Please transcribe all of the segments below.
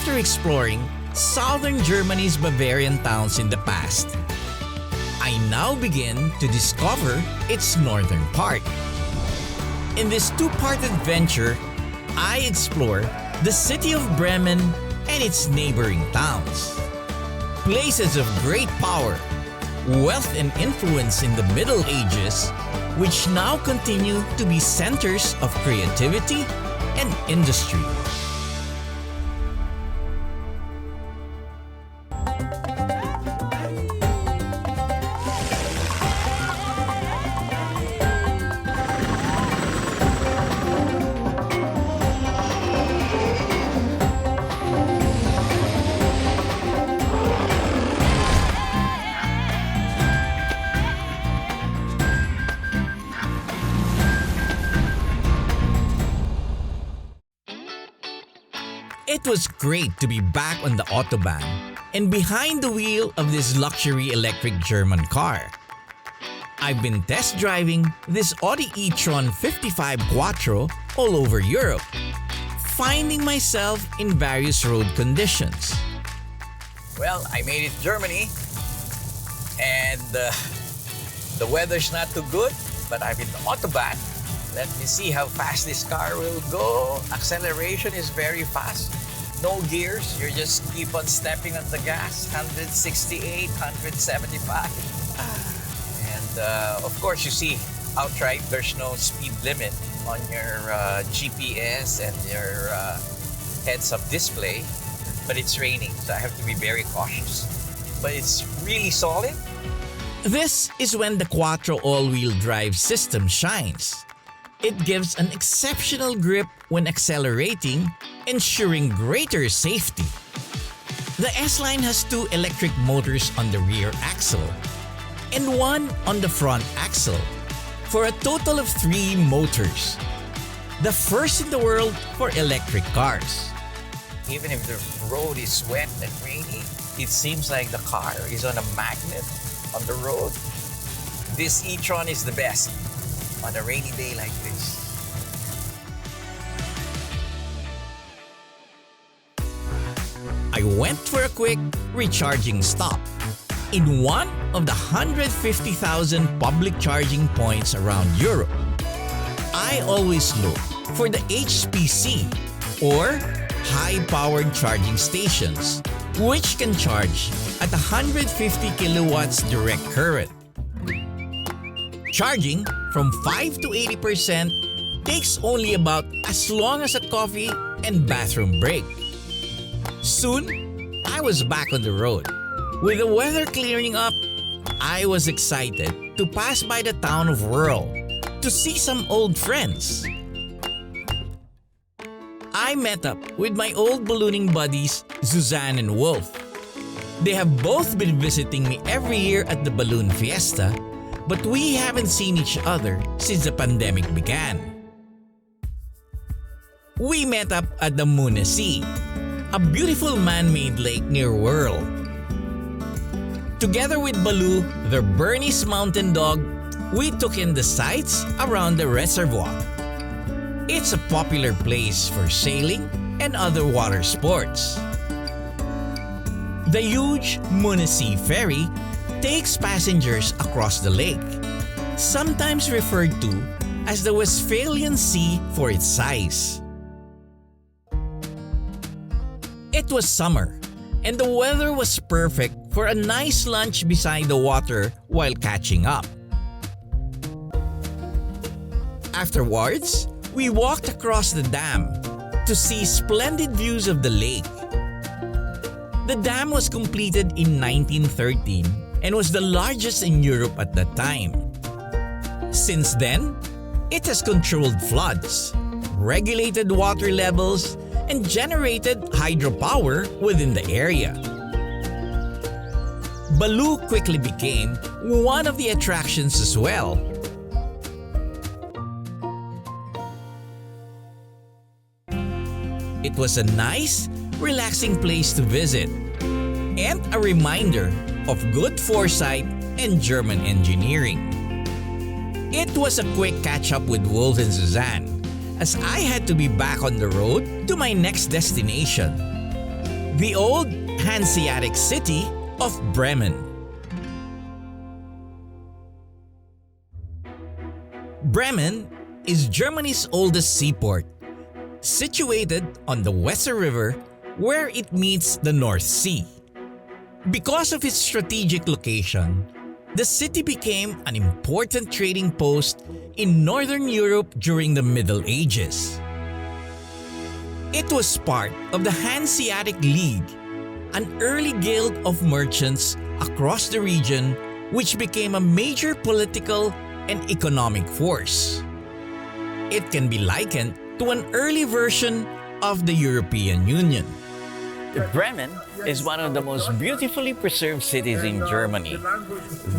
after exploring southern Germany's Bavarian towns in the past, I now begin to discover its northern part. In this two-part adventure, I explore the city of Bremen and its neighboring towns. Places of great power, wealth and influence in the Middle Ages, which now continue to be centers of creativity and industry. It was great to be back on the Autobahn and behind the wheel of this luxury electric German car. I've been test driving this Audi e-tron 55 Quattro all over Europe, finding myself in various road conditions. Well, I made it to Germany and the weather's not too good, but I'm in the Autobahn. Let me see how fast this car will go. Acceleration is very fast. No gears, you just keep on stepping on the gas. 168, 175. And of course, you see outright there's no speed limit on your GPS and your heads-up display. But it's raining, so I have to be very cautious. But it's really solid. This is when the Quattro all-wheel drive system shines. It gives an exceptional grip when accelerating, ensuring greater safety. The S-Line has two electric motors on the rear axle and one on the front axle for a total of 3 motors. The first in the world for electric cars. Even if the road is wet and rainy, it seems like the car is on a magnet on the road. This e-tron is the best on a rainy day like this. I went for a quick recharging stop in one of the 150,000 public charging points around Europe. I always look for the HPC or high-powered charging stations, which can charge at 150 kilowatts direct current. Charging from 5 to 80% takes only about as long as a coffee and bathroom break. Soon, I was back on the road. With the weather clearing up, I was excited to pass by the town of Wörl to see some old friends. I met up with my old ballooning buddies, Susanne and Wolf. They have both been visiting me every year at the balloon fiesta, but we haven't seen each other since the pandemic began. We met up at the Mune Sea, a beautiful man-made lake near Wörl. Together with Baloo, their Bernese mountain dog, we took in the sights around the reservoir. It's a popular place for sailing and other water sports. The huge Mune Sea ferry takes passengers across the lake, sometimes referred to as the Westphalian Sea for its size. It was summer, and the weather was perfect for a nice lunch beside the water while catching up. Afterwards, we walked across the dam to see splendid views of the lake. The dam was completed in 1913 and was the largest in Europe at that time. Since then, it has controlled floods, regulated water levels, and generated hydropower within the area. Baloo quickly became one of the attractions as well. It was a nice, relaxing place to visit and a reminder of good foresight and German engineering. It was a quick catch-up with Wolf and Susanne, as I had to be back on the road to my next destination. the old Hanseatic city of Bremen. Bremen is Germany's oldest seaport, situated on the Weser River where it meets the North Sea. Because of its strategic location, the city became an important trading post in Northern Europe during the Middle Ages. It was part of the Hanseatic League, an early guild of merchants across the region which became a major political and economic force. It can be likened to an early version of the European Union. Bremen is one of the most beautifully preserved cities in Germany.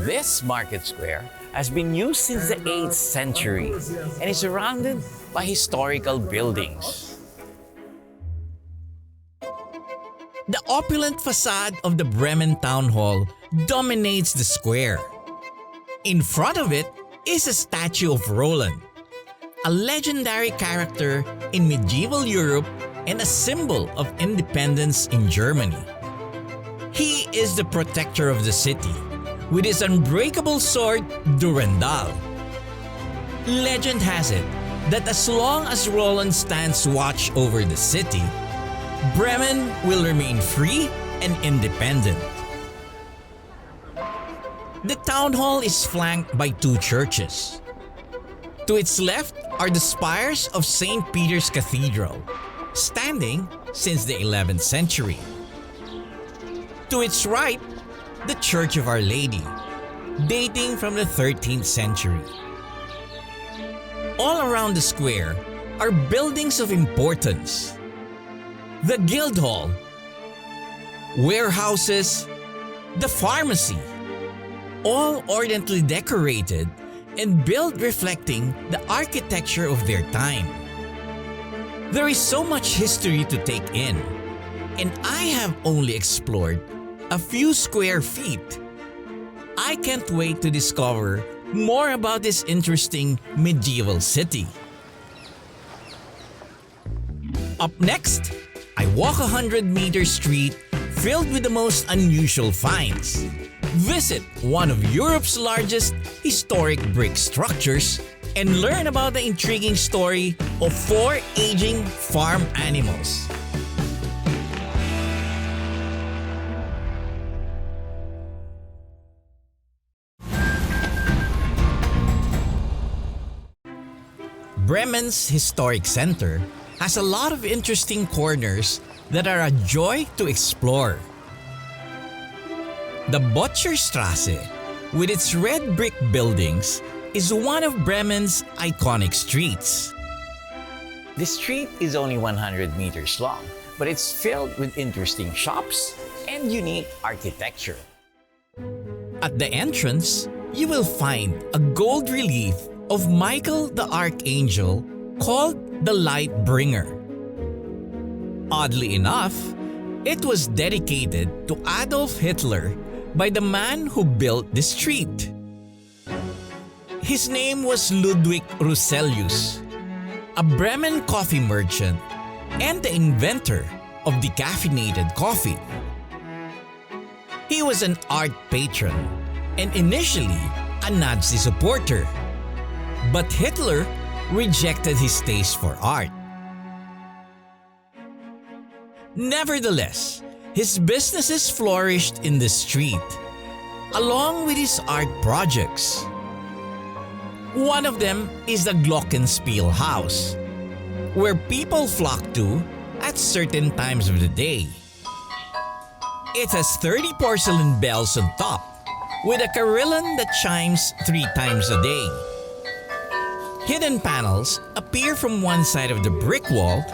This market square has been used since the 8th century and is surrounded by historical buildings. The opulent facade of the Bremen Town Hall dominates the square. In front of it is a statue of Roland, a legendary character in medieval Europe and a symbol of independence in Germany. He is the protector of the city with his unbreakable sword, Durandal. Legend has it that as long as Roland stands watch over the city, Bremen will remain free and independent. The town hall is flanked by two churches. To its left are the spires of St. Peter's Cathedral, standing since the 11th century. To its right, the Church of Our Lady, dating from the 13th century. All around the square are buildings of importance. The Guildhall, warehouses, the pharmacy, all ornately decorated and built reflecting the architecture of their time. There is so much history to take in, and I have only explored a few square feet. I can't wait to discover more about this interesting medieval city. Up next, I walk a 100-meter street filled with the most unusual finds. Visit one of Europe's largest historic brick structures and learn about the intriguing story of 4 aging farm animals. Bremen's historic center has a lot of interesting corners that are a joy to explore. The Butcherstrasse, with its red brick buildings, is one of Bremen's iconic streets. The street is only 100 meters long, but it's filled with interesting shops and unique architecture. At the entrance, you will find a gold relief of Michael the Archangel called the Light Bringer. Oddly enough, it was dedicated to Adolf Hitler by the man who built the street. His name was Ludwig Ruselius, a Bremen coffee merchant and the inventor of decaffeinated coffee. He was an art patron and initially a Nazi supporter, but Hitler rejected his taste for art. Nevertheless, his businesses flourished in the street, along with his art projects. One of them is the Glockenspiel House, where people flock to at certain times of the day. It has 30 porcelain bells on top, with a carillon that chimes 3 times a day. Hidden panels appear from one side of the brick wall,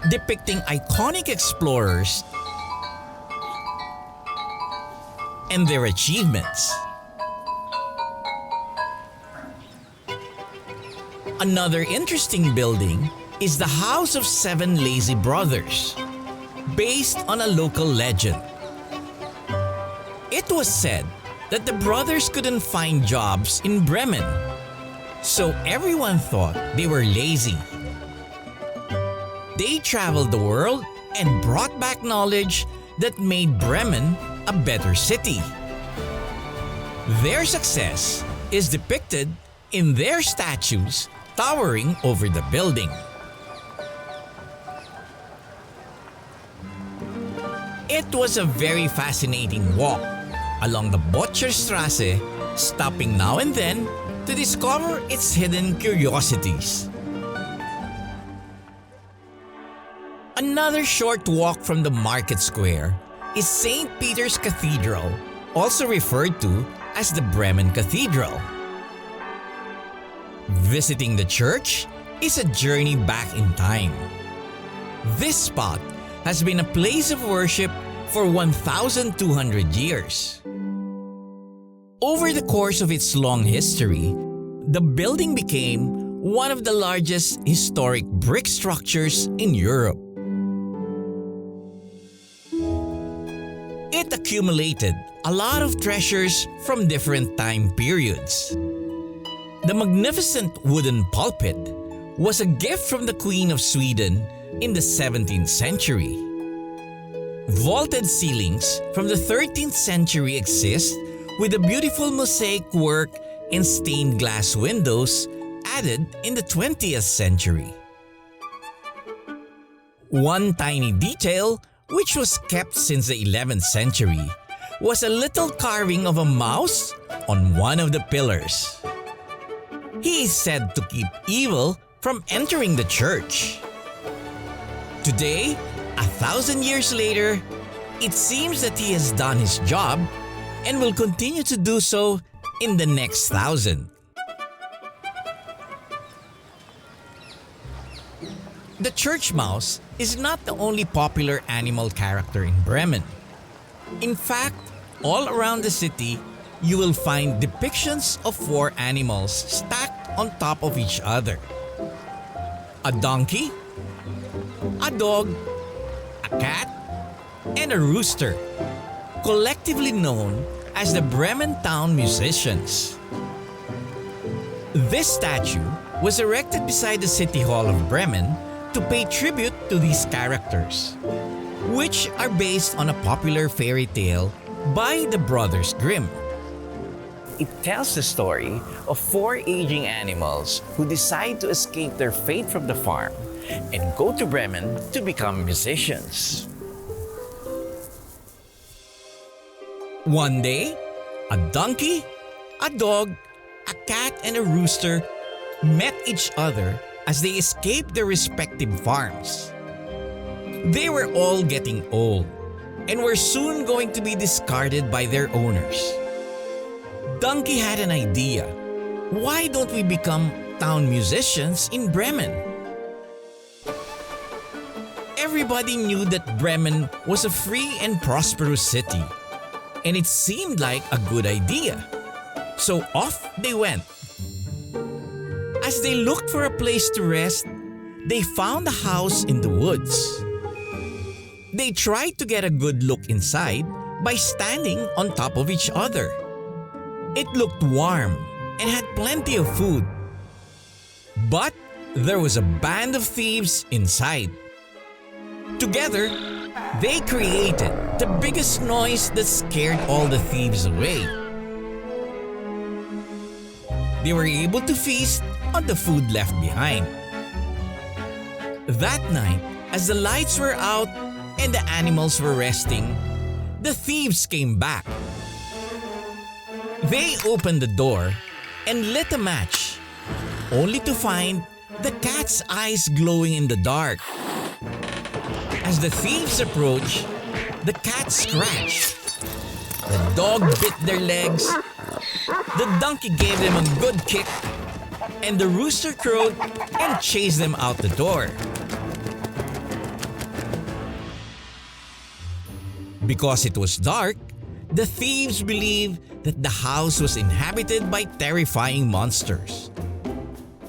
depicting iconic explorers and their achievements. Another interesting building is the House of 7 Lazy Brothers, based on a local legend. It was said that the brothers couldn't find jobs in Bremen, so everyone thought they were lazy. They traveled the world and brought back knowledge that made Bremen a better city. Their success is depicted in their statues towering over the building. It was a very fascinating walk along the Botcherstrasse, stopping now and then to discover its hidden curiosities. Another short walk from the market square is St. Peter's Cathedral, also referred to as the Bremen Cathedral. Visiting the church is a journey back in time. This spot has been a place of worship for 1,200 years. Over the course of its long history, the building became one of the largest historic brick structures in Europe. It accumulated a lot of treasures from different time periods. The magnificent wooden pulpit was a gift from the Queen of Sweden in the 17th century. Vaulted ceilings from the 13th century exist with a beautiful mosaic work and stained glass windows added in the 20th century. One tiny detail, which was kept since the 11th century, was a little carving of a mouse on one of the pillars. He is said to keep evil from entering the church. Today, 1,000 years later, it seems that he has done his job and will continue to do so in the next 1,000. The church mouse is not the only popular animal character in Bremen. In fact, all around the city, you will find depictions of 4 animals stacked on top of each other. A donkey, a dog, a cat, and a rooster, collectively known as the Bremen Town Musicians. This statue was erected beside the City Hall of Bremen to pay tribute to these characters, which are based on a popular fairy tale by the Brothers Grimm. It tells the story of 4 aging animals who decide to escape their fate from the farm and go to Bremen to become musicians. One day, a donkey, a dog, a cat, and a rooster met each other as they escaped their respective farms. They were all getting old and were soon going to be discarded by their owners. Donkey had an idea. Why don't we become town musicians in Bremen? Everybody knew that Bremen was a free and prosperous city, and it seemed like a good idea. So off they went. As they looked for a place to rest, they found a house in the woods. They tried to get a good look inside by standing on top of each other. It looked warm and had plenty of food. But there was a band of thieves inside. Together, they created the biggest noise that scared all the thieves away. They were able to feast on the food left behind. That night, as the lights were out and the animals were resting, the thieves came back. They opened the door and lit a match, only to find the cat's eyes glowing in the dark. As the thieves approached, the cat scratched. The dog bit their legs. The donkey gave them a good kick, and the rooster crowed and chased them out the door. Because it was dark, the thieves believed that the house was inhabited by terrifying monsters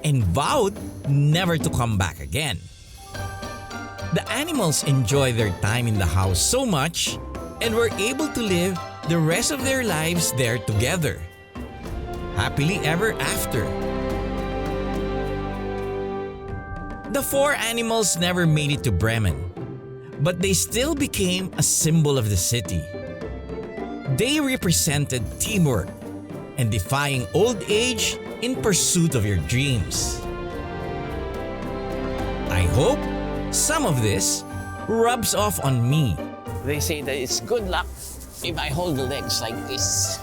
and vowed never to come back again. The animals enjoyed their time in the house so much and were able to live the rest of their lives there together, happily ever after. The 4 animals never made it to Bremen, but they still became a symbol of the city. They represented teamwork and defying old age in pursuit of your dreams. I hope some of this rubs off on me. They say that it's good luck if I hold the legs like this.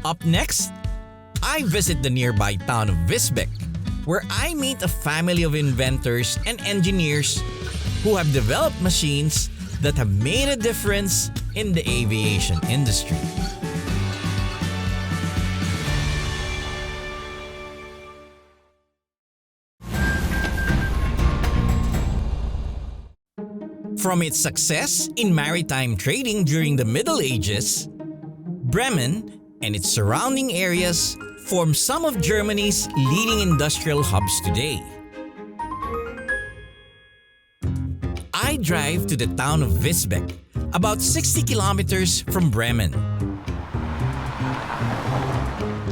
Up next, I visit the nearby town of Visbek, where I meet a family of inventors and engineers who have developed machines that have made a difference in the aviation industry. From its success in maritime trading during the Middle Ages, Bremen and its surrounding areas form some of Germany's leading industrial hubs today. I drive to the town of Visbek, about 60 kilometers from Bremen.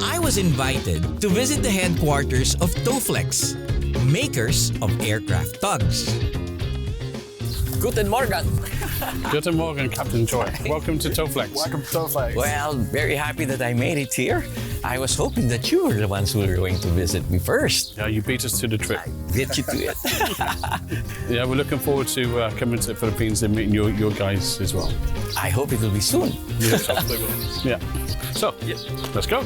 I was invited to visit the headquarters of TOWFLEXX, makers of aircraft tugs. Guten Morgen. Guten Morgen, Captain Joy. Welcome to TOWFLEXX. Welcome to TOWFLEXX. Well, very happy that I made it here. I was hoping that you were the ones who were going to visit me first. Yeah, you beat us to the trip. Get you to it. Yeah, we're looking forward to coming to the Philippines and meeting your guys as well. I hope it will be soon. Yes, hopefully we'll. Yeah. So, let's go.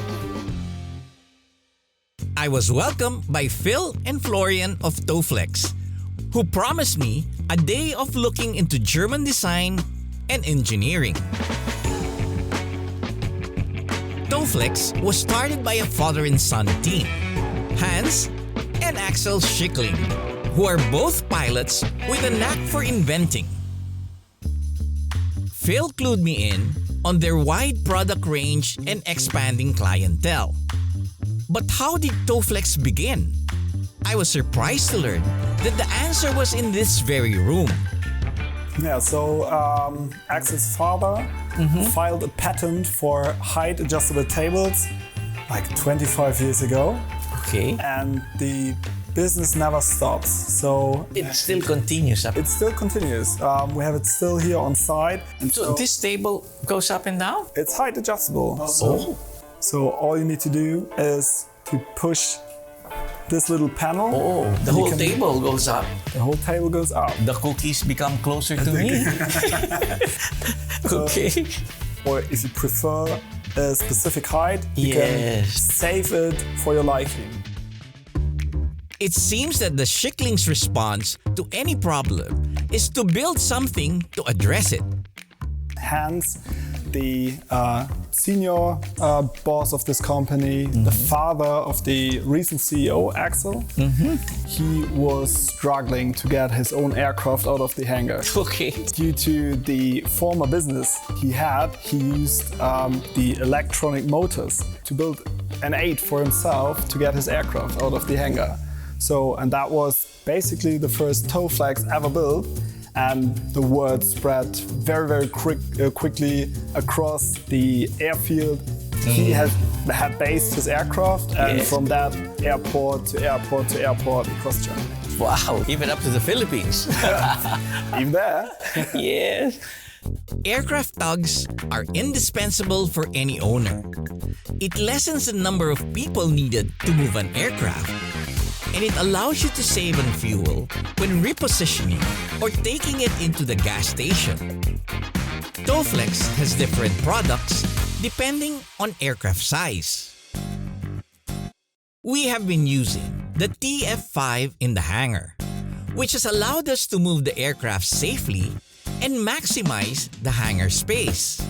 I was welcomed by Phil and Florian of TOWFLEXX, who promised me a day of looking into German design and engineering. TOWFLEXX was started by a father and son team, Hans and Axel Schickling, who are both pilots with a knack for inventing. Phil clued me in on their wide product range and expanding clientele. But how did TOWFLEXX begin? I was surprised to learn that the answer was in this very room. Yeah, so Axel's father filed a patent for height-adjustable tables like 25 years ago. Okay. And the business never stops. So It still continues up. it still continues. We have it still here on site. And So this table goes up and down? it's height adjustable. Oh. So all you need to do is to push this little panel. Oh, the and you whole can- table goes up. The whole table goes up. The cookies become closer to me. Okay. Or if you prefer a specific height, you can Yes. save it for your liking. It seems that the Schickling's response to any problem is to build something to address it. Hans, the senior boss of this company, the father of the recent CEO, Axel, he was struggling to get his own aircraft out of the hangar. Okay. Due to the former business he had, he used the electronic motors to build an 8 for himself to get his aircraft out of the hangar. So, and that was basically the first TOWFLEXX ever built. And the word spread very, very quickly across the airfield. He had based his aircraft, and Yes. from that, airport to airport to airport across Germany. Wow, even up to the Philippines. Even there. Yes. Aircraft tugs are indispensable for any owner. It lessens the number of people needed to move an aircraft, and it allows you to save on fuel when repositioning or taking it into the gas station. TOWFLEXX has different products depending on aircraft size. We have been using the TF5 in the hangar, which has allowed us to move the aircraft safely and maximize the hangar space.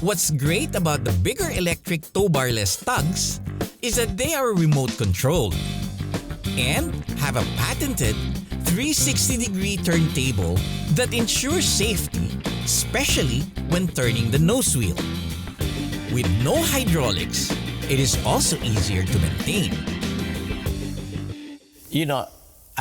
What's great about the bigger electric tow-barless tugs is that they are remote controlled and have a patented 360-degree turntable that ensures safety, especially when turning the nose wheel. With no hydraulics, it is also easier to maintain. You know,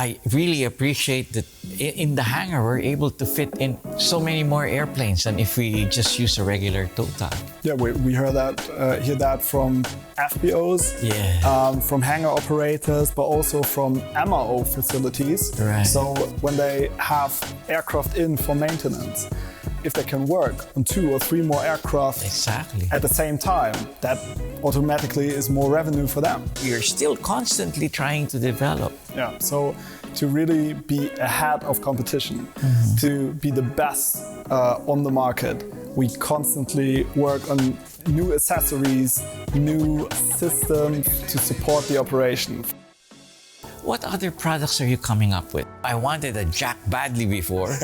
I really appreciate that in the hangar, we're able to fit in so many more airplanes than if we just use a regular tow tug. Yeah, we hear that from FBOs, from hangar operators, but also from MRO facilities. Right. So when they have aircraft in for maintenance, if they can work on 2 or 3 more aircraft at the same time, that automatically is more revenue for them. You're still constantly trying to develop. Yeah, so to really be ahead of competition, to be the best on the market, we constantly work on new accessories, new systems to support the operation. What other products are you coming up with? I wanted a jack badly before.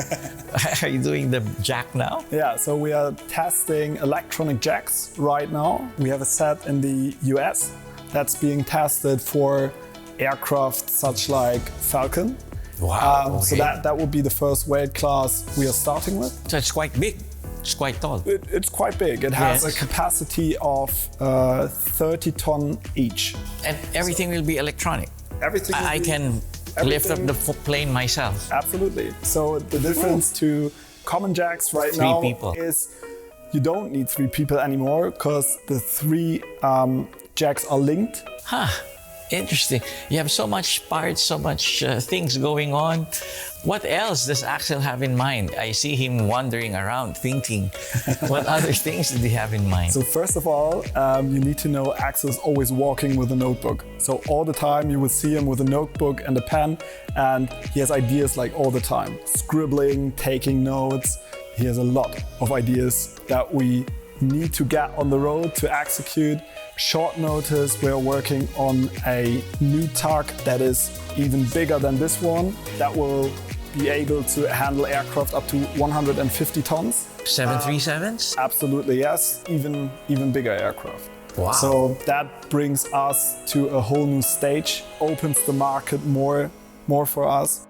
Are you doing the jack now? Yeah, so we are testing electronic jacks right now. We have a set in the US that's being tested for aircraft such like Falcon. Wow. So that will be the first weight class we are starting with. So it's quite big. It's quite tall. It's quite big. It has a capacity of 30 ton each. And everything will be electronic. Everything. I can lift up the plane myself. Absolutely. So the difference to common jacks right now is you don't need 3 people anymore because the 3 jacks are linked. Huh. Interesting. You have so much parts, so much things going on. What else does Axel have in mind? I see him wandering around thinking. What other things did he have in mind? So first of all, you need to know Axel's always walking with a notebook. So all the time you will see him with a notebook and a pen, and he has ideas like all the time. Scribbling, taking notes. He has a lot of ideas that we need to get on the road to execute. Short notice, we're working on a new tug that is even bigger than this one, that will be able to handle aircraft up to 150 tons. 737s? Absolutely, yes. Even bigger aircraft. Wow. So that brings us to a whole new stage, opens the market more for us.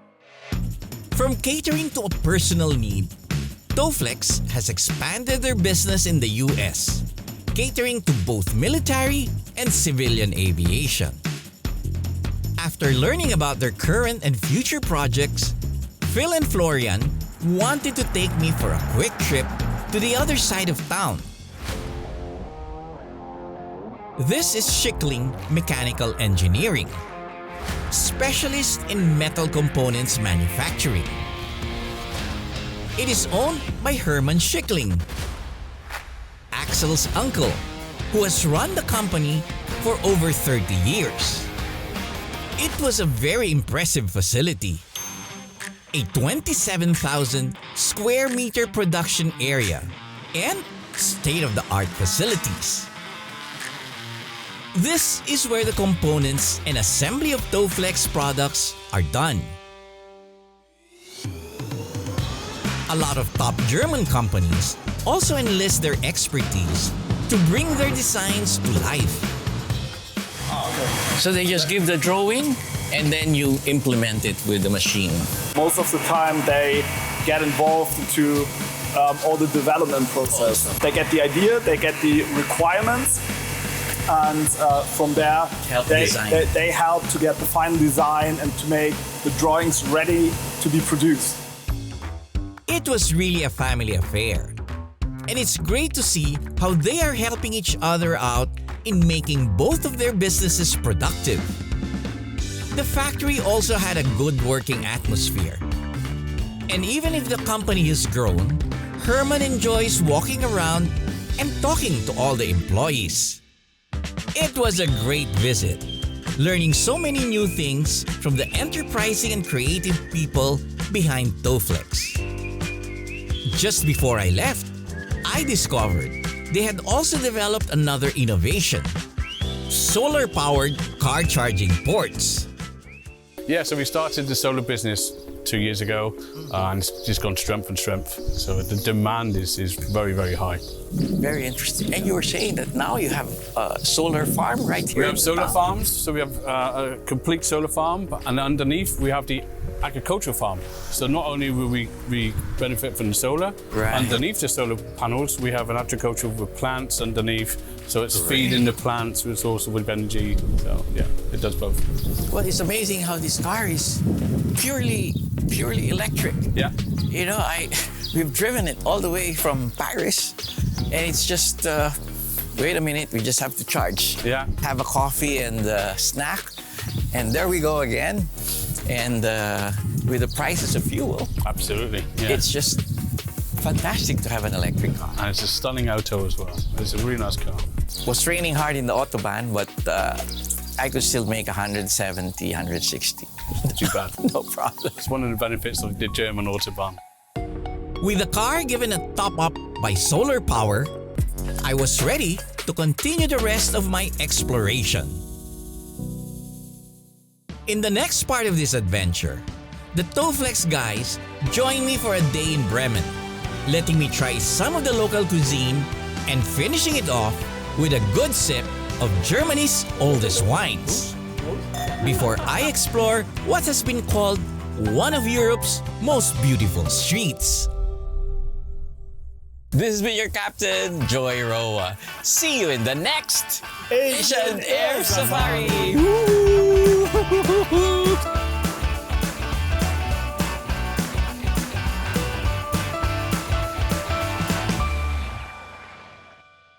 From catering to a personal need, TOWFLEXX has expanded their business in the US, catering to both military and civilian aviation. After learning about their current and future projects, Phil and Florian wanted to take me for a quick trip to the other side of town. This is Schickling Mechanical Engineering, specialist in metal components manufacturing. It is owned by Herman Schickling, Axel's uncle, who has run the company for over 30 years. It was a very impressive facility. A 27,000 square meter production area and state-of-the-art facilities. This is where the components and assembly of TOWFLEXX products are done. A lot of top German companies also enlist their expertise to bring their designs to life. So they just give the drawing and then you implement it with the machine. Most of the time they get involved into all the development process. They get the idea, they get the requirements, and from there they help to get the final design and to make the drawings ready to be produced. It was really a family affair. And it's great to see how they are helping each other out in making both of their businesses productive. The factory also had a good working atmosphere. And even if the company has grown, Herman enjoys walking around and talking to all the employees. It was a great visit, learning so many new things from the enterprising and creative people behind TOWFLEXX. Just before I left, I discovered they had also developed another innovation: solar-powered car charging ports. Yeah, so we started the solar business 2 years ago, and it's just gone strength and strength. So the demand is very, very high. Very interesting. And you were saying that now you have a solar farm right here. We have solar farms, so we have a complete solar farm, and underneath we have the agricultural farm. So not only will we benefit from the solar, Right. underneath the solar panels, we have an agricultural with plants underneath. So it's feeding the plants with also with energy. So yeah, it does both. Well, it's amazing how this car is purely electric. Yeah. You know, we've driven it all the way from Paris, and it's just wait a minute, we just have to charge. Yeah. Have a coffee and a snack, and there we go again. And with the prices of fuel, Absolutely. Yeah. it's just fantastic to have an electric car. And it's a stunning auto as well. It's a really nice car. It was raining hard in the Autobahn, but I could still make 170, 160. Not too bad. No problem. It's one of the benefits of the German Autobahn. With the car given a top up by solar power, I was ready to continue the rest of my exploration. In the next part of this adventure, the TOWFLEXX guys join me for a day in Bremen, letting me try some of the local cuisine and finishing it off with a good sip of Germany's oldest wines. Before I explore what has been called one of Europe's most beautiful streets. This has been your captain, Joy Roa. See you in the next Asian Air Safari.